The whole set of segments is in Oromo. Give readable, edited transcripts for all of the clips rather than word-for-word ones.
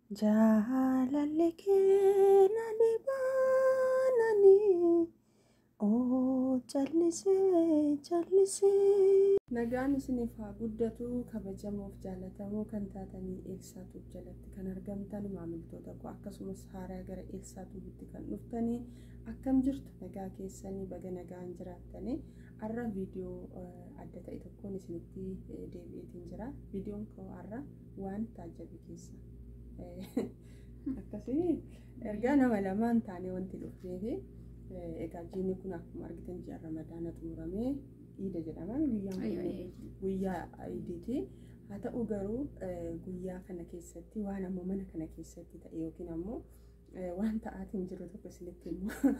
Jaalallee nani baanani callisee callisee. Nagaan isiniif haa guddatu kabajamoo fi jaallatamoo kan taatanii Eelsaatuuf jalatti kan argamtan maamiltoota koo akkasumas haaraa gara Eelsaatuutti kan dhuftanii akkam jirtu nagaa keessanii baga nagaan jiraattanii har'a viidiyoo adda ta'e tokkoon isinitti deebi'eetiin jira. Viidiyoon koo har'a waan taajjabe keessa akkasii ergaa nama lamaan taanee wanti dhufnee egaa jiini kun akkuma argitan ji'a Ramadaana xumuramee Iida jedhama guyyaa Iidiiti. Haa ta'u garuu guyyaa kana keessatti waan ammoo mana kana keessatti ta'e yookiin ammoo waan ta'aatiin jiru tokko isinitti immoo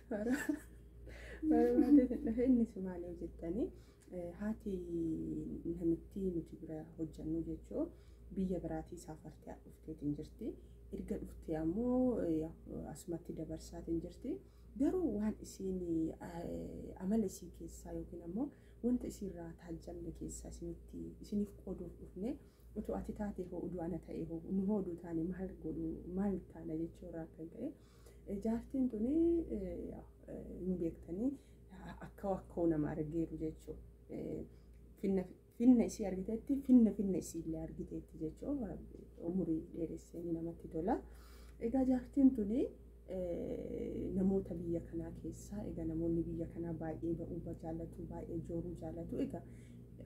barbaadee dhufe innis maali jettanii haati namitti nuti bira hojjannu jechuun biyya biraatii saafartee dhufteetiin jirti. Erga dhuftee ammoo asumatti dabarsaatiin jirti. Garuu waan isiin amala isii keessaa yookiin ammoo wanta isiirraa taajjabne keessaa isiniif qooduuf dhufne utuu ati taatee hoo uduu ana ta'e hoo nu hooduu taane maal taana jechuurraa kan ka'e jaartiin tuni hin beektanii akka nama argeeru jechuudha. Finna isii argiteetti finna isii illee argiteetti jechuudha. Umurii dheeressee namatti tola. Egaa jaartiin tuni namoota biyya kanaa keessaa egaa namoonni biyya kanaa baay'ee ba'uu jaallatu baay'ee jooruu jaallatu egaa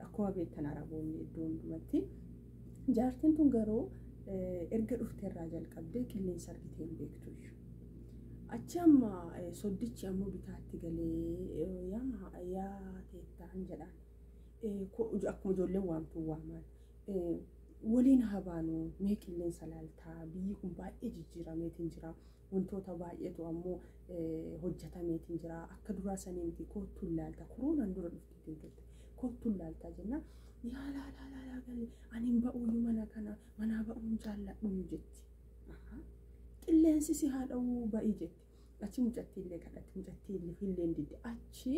akkuma beektan Araboonni iddoo hundumatti jaartiin tun garuu erga dhufteerraa jalqabdee qilleensa argitee hin beektu. Achi amma soddichi ammoo bitaatti galee yaa teettaan jedhaan akkuma ijoolleen waamtuu waaman waliin habaanu mee qilleensa laaltaa biyyi kun baay'ee jijjiirameetiin jira. Wantoota baay'eetu ammoo hojjetameetiin jira. Akka duraa saniinti koottuun laalta koronaan dura dhufteetiin turte koottuun laaltaa jenna yaa galee ani ba'uu mana ba'uun jaalladhu jetti. Qilleensi si haa dha'uu ba'ii jetti. Achi mucattiillee kadhatti mucattiillee filleen didde achi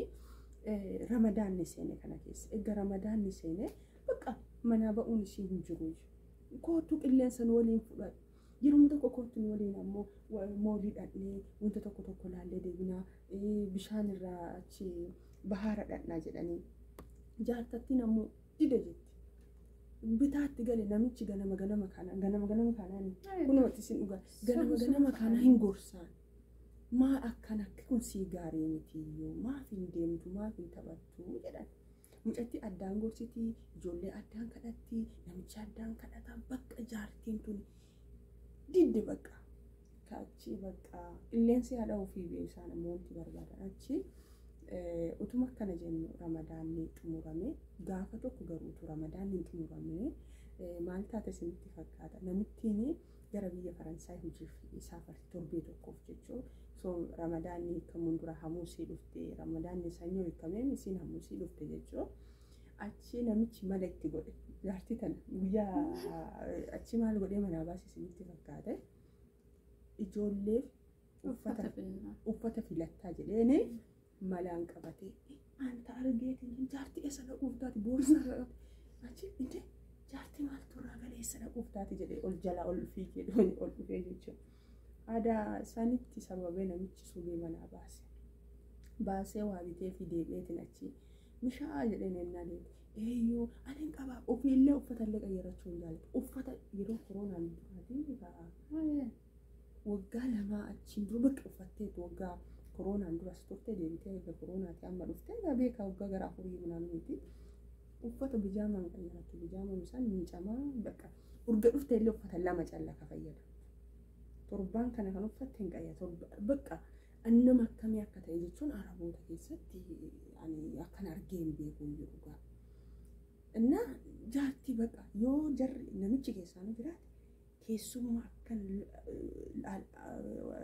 Ramadaanni seene kana keessa egaa Ramadaanni seene bakka mana ba'uun ishii hin jiru. Koottuu qilleensa waliin fudhadhu. Yeroo tokko koottuun waliin ammoo moolii dhadhee wanta tokko laallee deebinaa bishaan irraa achi bahaara dhadhnaa jedhanii jaartattiin ammoo dida jetti. Bitaatti gale namichi ganama kanaan kunuuti isin dhugaa ganama kana hin gorsaan. Maa akkana kun sii gaarii mitiyyoo maaf hin deemtu maaf hin taphattu jedhan. Mucatti addaan gorsiti ijoollee addaan kadhatti namichi addaan kadhata bakka jaartiin tun didde bakka kaachi bakka qilleensi haadha ofii beeksaan ammoo wanti barbaadan achi utuma akkana jennu Ramadaanni xumurame gaafa tokko garuu utuu Ramadaanni xumurame maal taate isinitti fakkaata namittiin gara biyya Faransaay hojiif saafarti torbee tokkoof jechuudha. So Ramadaanni kamuun dura hamuusii dhufte Ramadaanni sanyoo hiikameen isiin hamuusii dhufte jechuudha. Achi namichi mala itti godhe jaartii tana guyyaa achi maal godhee manaa baasii isinitti fakkaate ijoolleef uffata filattaa jedheeni malaan qabatee anta argeetiin jaartii eessa dhaquuf taati boorsaa achi inte jaartii maaltu irraa galee eessa dhaquuf taati jedhee ol jala ol fiigee ol dhufee jechuudha. Aadaa isaanitti sababee namichi suulee manaa baasee waa bitee fi deebi'eetiin achi mishaa jedheen ennaa deemu eeyyuu ani qaba ofiillee uffata illee qayyarachuu hin jaalatu uffata yeroo koronaan duraatiin waggaa lamaa achiin dura bakka uffatteetu waggaa koronaan duras turte deebitee waggaa koronaati amma dhuftee beekaa waggaa gara afurii munaaminiiti uffata bijaamaan qayyaratu bijaamaan isaan miicamaa bakka urga dhuftee illee uffata lama callaa ka fayyada. Torbaan kana kan uffatte hin qayyatu bakka annama akkamii akka ta'e jechuun Araboota keessatti ani akkan argee hin beeku jiru gaa. Inna jaartii bakka yoo jarri namichi keessaan jiraate keessummaa akkan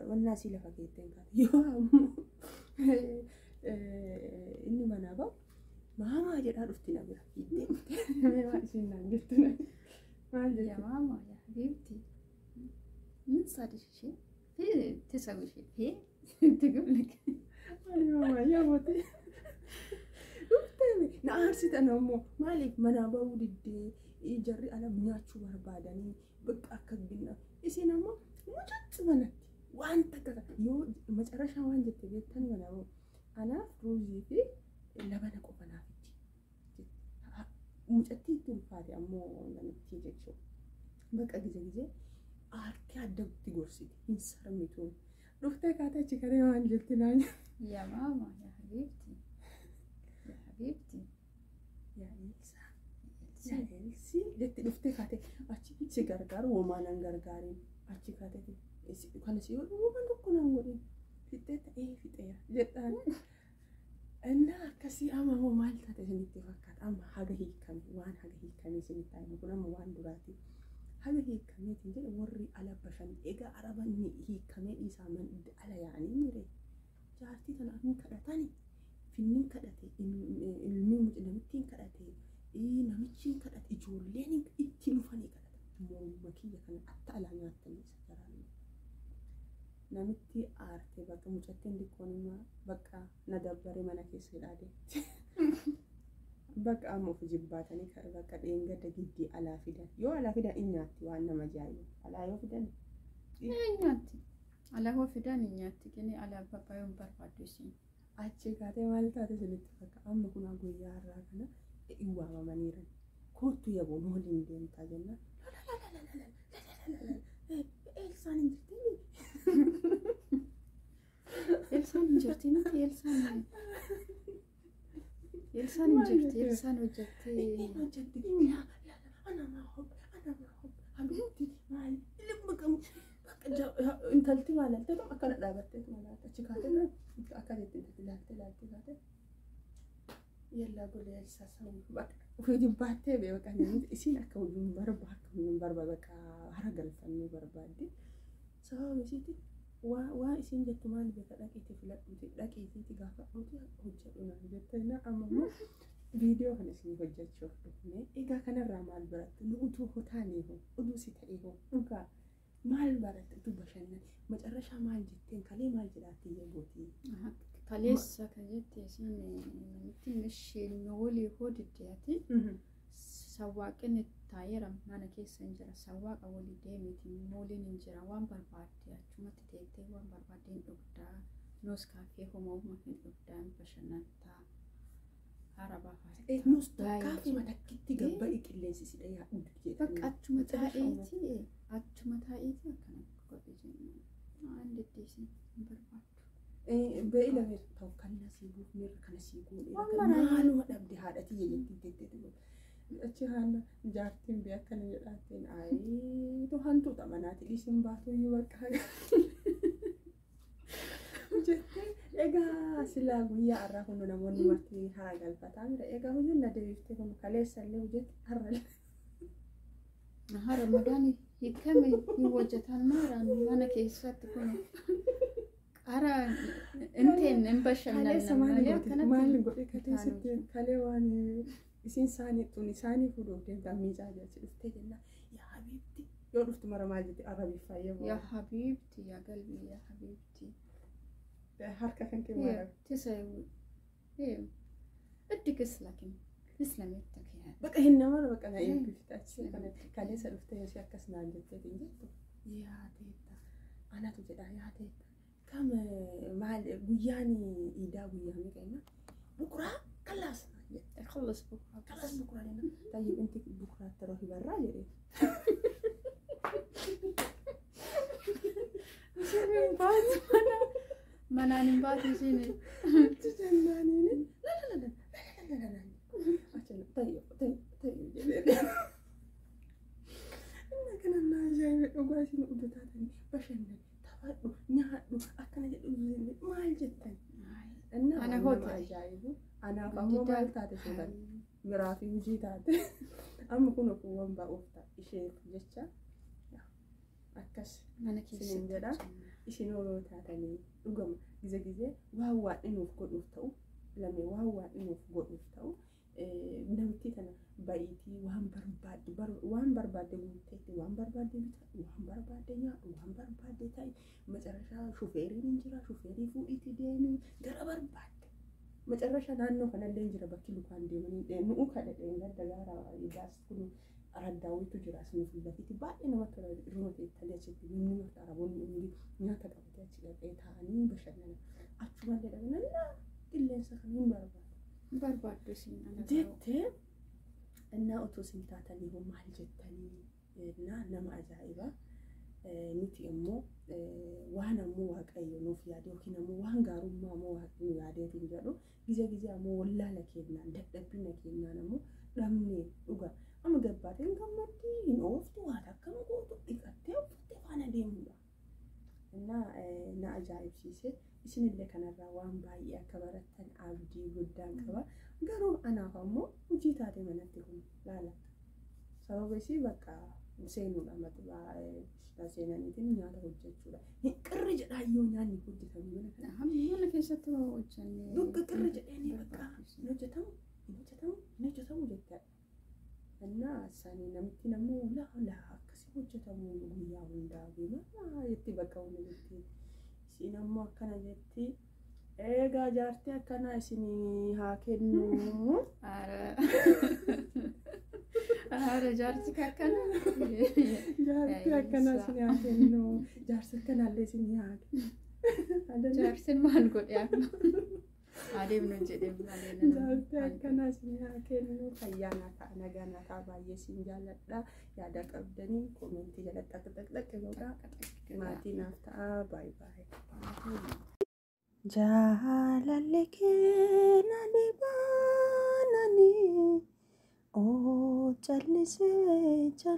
wannaa sii lafa keetteen kaate yoo ammoo inni manaa ba'u maamaa jedhaa dhufti na bira hiddee waan isiin naan jettu maal jedha maamaa yaa beekti. من صار شيء تسوي شيء تقول لك أيوة يا بوتي نعرفت أنا مو مالك منابع ودي يجري أنا بنياتشو بربادني bakka akka ginna isin ammoo mucatti manatti waan takka yoo macarashaa waan jette beektan manaa anaaf ruuzii fi labana qofa naafitti mucatti itti ulfaate ammoo namitti jechuudha bakka gizee aartii addatti gorsiti hin sarmitu dhuftee kaatee achi karee waan jetti naan يا ماما يا حبيبتي يا حبيبتي يا إلسا يا إلسي جت dhuftee kaatee achi si gargaaru womaan an gargaarin achi kaatee kana si womaan tokko naan godhin fixee ta'ee fixeera jedhaan እና akkasii amma moo maal taate isinitti fakkaata amma haga hiikame waan haga hiikame isinitti ta'e kun amma waan duraati haga hiikameetiin jedhe warri ala bashan egaa arabanni hiikamee dhiisaa man ala yaa'anii mire jaartii tana hin kadhatani finnin kadhate ilmi namittiin kadhate namichiin kadhate ijoolleen itti dhufanii kadhatan morma kiyya kana akka alaa nyaatanii isa jaraan namitti aarte bakka mucattiin dikkoon immoo bakka na dabbare mana keessa hidhaade bakka amma of jibbaatanii bakka dheengadda giddii alaa fidan yoo alaa fidan in nyaatti waan nama jaayu alaa yoo fidan nyaatti alaa yoo fidan nyaatti kini alaa bakka yoo barbaaddu isin achi kaatee maal taate isinitti fakka amma kun guyyaa har'aa kana hin waamamaniiran kootu yaboo waliin deemtaa jenna Elsaan hin jirtini Elsaan hin jirtini Elsaan hin jirti Elsaan hojjetti ana ma hob habibti maal ilma kam intalti maalaltee akkana dhaabattee maalaata achi kaatee akka jetti laatte kaatee yalla golee Elsaa sawu bakka ofii dibbaattee beekan isin akka waliin barba bakka hara galfannee barbaadde sababa isiiti waa isin jettu maal beeka dhaqiitii filadhuuti dhaqiitiiti gaafa hojjedhu naan jetteena amma viidiyoo kana isin hojjechuuf dhufne egaa kanarraa maal barattu nu utuu hotaanii hoo uduu si ta'ee hoo dhugaa maal barattu utuu bashannan macarrashaa maal jetteen kalee maal jedhaatti yeegootii kaleessa kan jette isin namitti misheen walii hodiddeeti sawwaaqin taayeera mana keessa hin jira sawwaaqa walii deemiti mooliin hin jira waan barbaadde achumatti teettee waan barbaadde hin dhugdaa noos kaaffee homaa'uma hin dhugdaa bashannantaa harabaa faayita noos kaaffee madakkitti gabba'i qilleensi si dhayaa dhudu jedha bakka achuma taa'eeti akkana godhe jenna waan deddeesin hin barbaaddu beela ta'u kan nasiibuuf mirra kana siiguudha maaluma dhabde haadhatii jettee achi haana jaartiin bee akkana jedhaatiin ayi to hantuuta manaati dhiisin baatu iyyuu bakka jettee egaa silaa guyyaa har'aa kun namoonni marti haa galfataa mira egaa hojiin na deebiftee kun kaleessallee hojjetti hara madaani hiikame hin hojjetan maaraan mana keessatti kun ara inteen hin bashannanna malee akkanatti maal godhe kateessitti kalee waan isin saanii tun isaanii fuudhuuf deemtaa miicaa jechuudha dhuftee jenna yaa habiibti yoo dhuftu mara maal jetti arabiif fayyee yaa habiibti yaa galbii yaa habiibti harka kan kee mara tisayu iddi kislakin islamitti kiyyaa bakka hin namara bakka na eebbifta achi kaleessa dhuftee yoo akkas naan jettee jettu yaa teetta anatu jedha yaa teetta kam maal guyyaan iidaa guyyaa meeqa bukuraa kallaas خلص بكره خلاص بكره لنا طيب انت بكره تروحي برا يا ما انا نبات يجيني تجننيني لا عشان طيب انا كنا جاي وقاسي نقطتاني بشن تفادوا نهادوا اكن ما جدا انا هوت جايبو أنا فهمت ما تاتي شغل مرافي وجي تاتي أما كنا كوان بأوفتا إشي جشة أكش أنا كيس سنجدا إشي نورو تاتني رقم جزء وهو إنه فقد نفتو لما وهو إنه فقد نفتو نمتي تنا بايتي وان برباد متي وان برباد نيا وان برباد تاي مجرشا شوفيري نجرا شوفيري فوقيتي ديني جرا برباد macarrasha naannoo kanallee jira bakki lukaan deemanii nu'u kadhadheen gadda gaara ijaas kun araddaawwitu jira asii fuuldafiti baay'ee namatti tola irruma ta'e achitti namni marti araboonni hundi nyaata qabatee achi dhaqee taa'anii bashannana achumallee dhaqnalla qilleensa kan hin barbaaddu siin jettee innaa otoo siin taatanii hoo maal jettanii nama ajaa'iba nuti immoo waan ammoo waaqayyo nuuf yaade yookiin ammoo waan gaarummaa ammoo waaqni nu yaadeetiin jedhu gizee ammoo wallaala kennaan dadhabbina kennaan ammoo dhabnee dhuga amma gabbaateen gammaddii hin ooftu waan akkama gootu dhiqattee uffattee faana deemudha. Na ajaa'ibsiise isinillee kanarraa waan baay'ee akka barattan abdii guddaan qaba garuu anaaf ammoo hojii taate manatti kun laalatta sababa isii bakka seenuudha maxxaa seenaniitiin nyaata hojjechuudha. Qirri jedhaayyoo nyaanni hojjetamu mana keessatti hojjannee bakka qirri jedhanii bakka hojjetamu jettee innaa isaanii namitti namuu laa akkasii hojjetamu guyyaa hundaa beemaa jetti bakka hundi jetti isiin ammoo akkana jetti eegaa jaartii akkana isinii haa kennu Ara jaarsi akkana jaartii akkana isinii haa kennu jaarsi akkanallee isinii haa kennu jaarsin maal godhe akka adeemnu jedhee malee jaartii akkana isinii haa kennu fayyaanaa ta'a nagaanaa ta'a baay'ee siin jaalladha yaada qabdanii koomentii jala xaqxaqxaqi godhaa maatii naaf ta'a baay'ee baay'ee. Jaalalli kee nani baanani oo callisee.